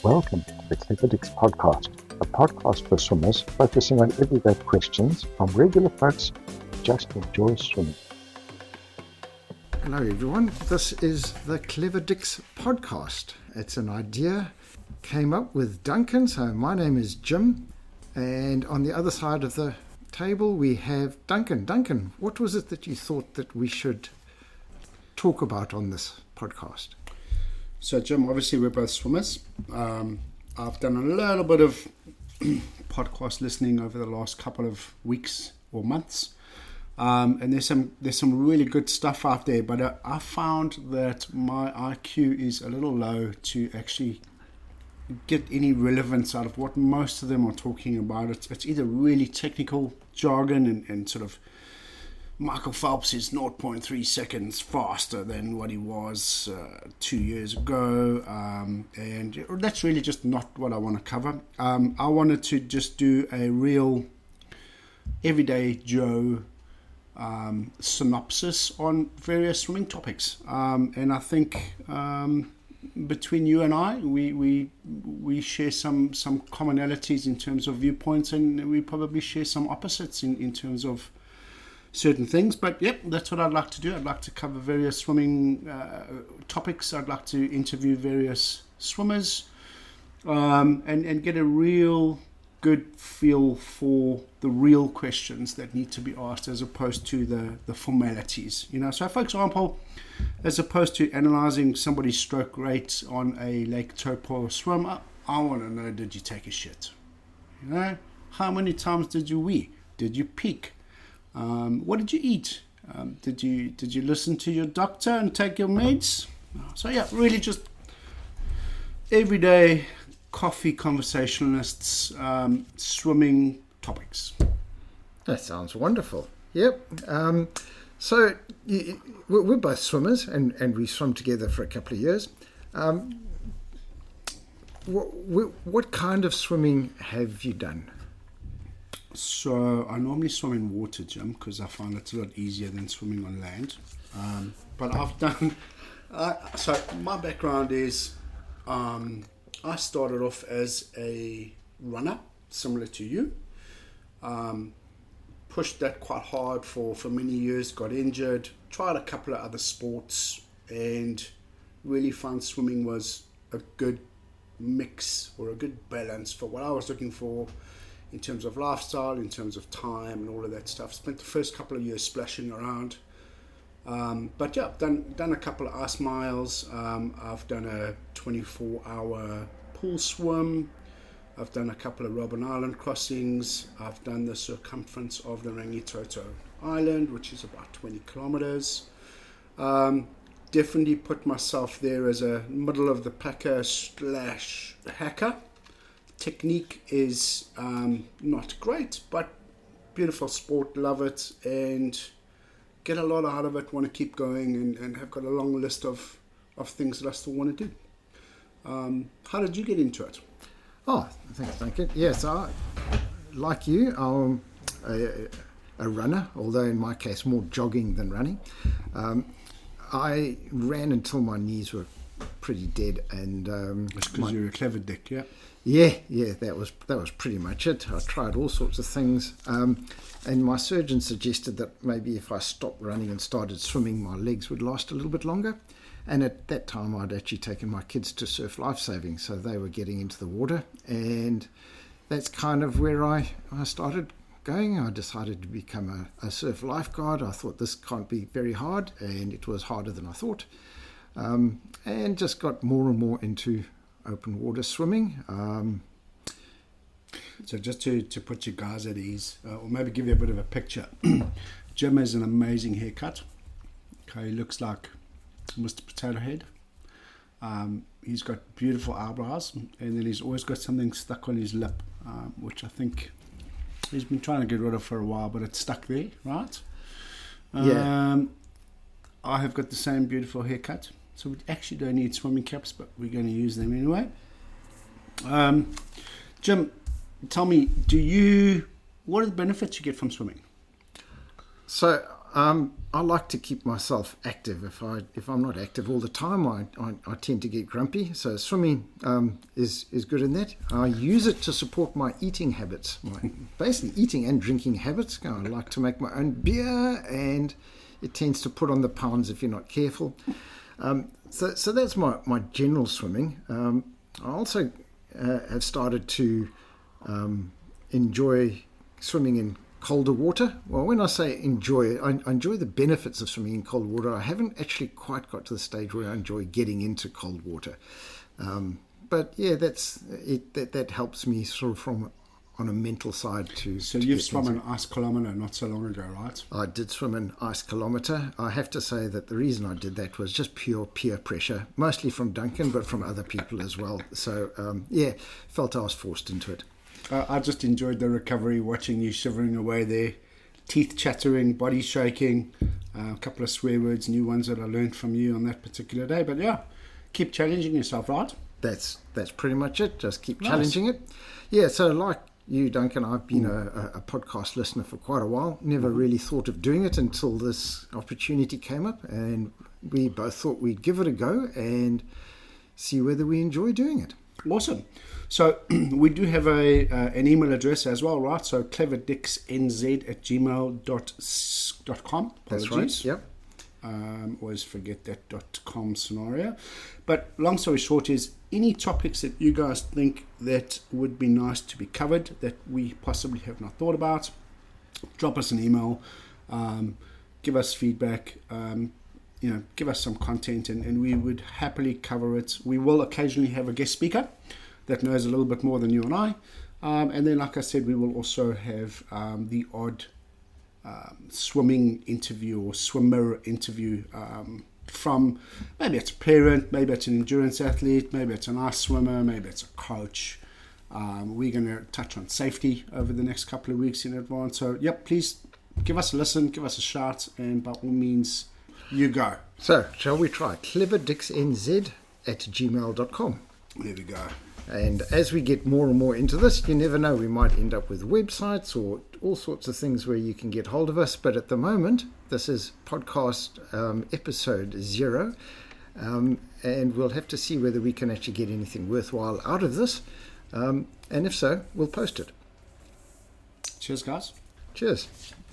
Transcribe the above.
Welcome to the Clever Dicks podcast, a podcast for swimmers focusing on everyday questions from regular folks who just enjoy swimming. Hello everyone, this is the Clever Dicks podcast. It's an idea came up with Duncan, so my name is Jim, and on the other side of the table we have Duncan. Duncan, what was it that you thought that we should talk about on this podcast? So Jim, obviously we're both swimmers. I've done a little bit of podcast listening over the last couple of weeks or months, and there's some really good stuff out there. But I found that my IQ is a little low to actually get any relevance out of what most of them are talking about. It's either really technical jargon and sort of Michael Phelps is 0.3 seconds faster than what he was 2 years ago, and that's really just not what I want to cover. I wanted to just do a real everyday Joe synopsis on various swimming topics, and I think between you and I, we share some commonalities in terms of viewpoints, and we probably share some opposites in terms of certain things. But yep, that's what I'd like to do. I'd like to cover various swimming topics. I'd like to interview various swimmers, and get a real good feel for the real questions that need to be asked as opposed to the formalities. So for example, as opposed to analysing somebody's stroke rate on a Lake Taupo swim, I want to know, did you take a shit? How many times did you wee? Did you peak? What did you eat? Did you listen to your doctor and take your meds? So yeah, really just everyday coffee conversationalists, swimming topics. That sounds wonderful. Yep. So we're both swimmers, and we swum together for a couple of years. What kind of swimming have you done? So I normally swim in water, Jim, because I find it's a lot easier than swimming on land. But I've done... so my background is I started off as a runner, similar to you. Pushed that quite hard for many years, got injured, tried a couple of other sports, and really found swimming was a good mix or a good balance for what I was looking for in terms of lifestyle, in terms of time and all of that stuff. Spent the first couple of years splashing around. But yeah, I've done a couple of ice miles. I've done a 24-hour pool swim. I've done a couple of Robben Island crossings. I've done the circumference of the Rangitoto Island, which is about 20 kilometers. Definitely put myself there as a middle of the packer / hacker. Technique is not great, but beautiful sport, love it, and get a lot out of it, want to keep going, and have got a long list of things that I still want to do. How did you get into it? Oh, thanks, Duncan. Yes, like you, I'm a runner, although in my case more jogging than running. I ran until my knees were pretty dead, and that's because you're a clever dick, yeah. Yeah, that was pretty much it. I tried all sorts of things, and my surgeon suggested that maybe if I stopped running and started swimming, my legs would last a little bit longer. And at that time, I'd actually taken my kids to surf lifesaving, so they were getting into the water, and that's kind of where I started going. I decided to become a surf lifeguard. I thought this can't be very hard, and it was harder than I thought, and just got more and more into open water swimming. So just to put you guys at ease, or maybe give you a bit of a picture, Jim has an amazing haircut. Okay, he looks like Mr. Potato Head. He's got beautiful eyebrows, and then he's always got something stuck on his lip, which I think he's been trying to get rid of for a while, but it's stuck there, right? Yeah. I have got the same beautiful haircut. So we actually don't need swimming caps, but we're going to use them anyway. Jim, tell me, what are the benefits you get from swimming? So I like to keep myself active. If I'm not active all the time, I tend to get grumpy. So swimming is good in that. I use it to support my eating habits, my basically eating and drinking habits. I like to make my own beer, and it tends to put on the pounds if you're not careful. So that's my general swimming. I also have started to enjoy swimming in colder water. Well, when I say enjoy, I enjoy the benefits of swimming in cold water. I haven't actually quite got to the stage where I enjoy getting into cold water. But yeah, that's it. That helps me sort of on a mental side to. So you've swum an ice kilometre not so long ago, right? I did swim an ice kilometre. I have to say that the reason I did that was just pure peer pressure, mostly from Duncan, but from other people as well. So felt I was forced into it. I just enjoyed the recovery, watching you shivering away there, teeth chattering, body shaking, a couple of swear words, new ones that I learned from you on that particular day. But yeah, keep challenging yourself, right? That's pretty much it. Just keep challenging it. Yeah, so like you, Duncan, I've been a podcast listener for quite a while. Never really thought of doing it until this opportunity came up, and we both thought we'd give it a go and see whether we enjoy doing it. Awesome. So we do have an email address as well, right? So cleverdicksnz@gmail.com. That's right. Yep. Always forget that .com scenario. But long story short is any topics that you guys think that would be nice to be covered that we possibly have not thought about, drop us an email, give us feedback, give us some content, and we would happily cover it. We will occasionally have a guest speaker that knows a little bit more than you and I. And then, like I said, we will also have the odd swimming interview or swimmer interview from maybe it's a parent, maybe it's an endurance athlete, maybe it's an ice swimmer, maybe it's a coach. We're going to touch on safety over the next couple of weeks in advance. So, please give us a listen, give us a shout, and by all means, you go. So, shall we try cleverdicksnz@gmail.com? There we go. And as we get more and more into this, you never know, we might end up with websites or all sorts of things where you can get hold of us. But at the moment, this is podcast episode 0. And we'll have to see whether we can actually get anything worthwhile out of this. And if so, we'll post it. Cheers, guys. Cheers.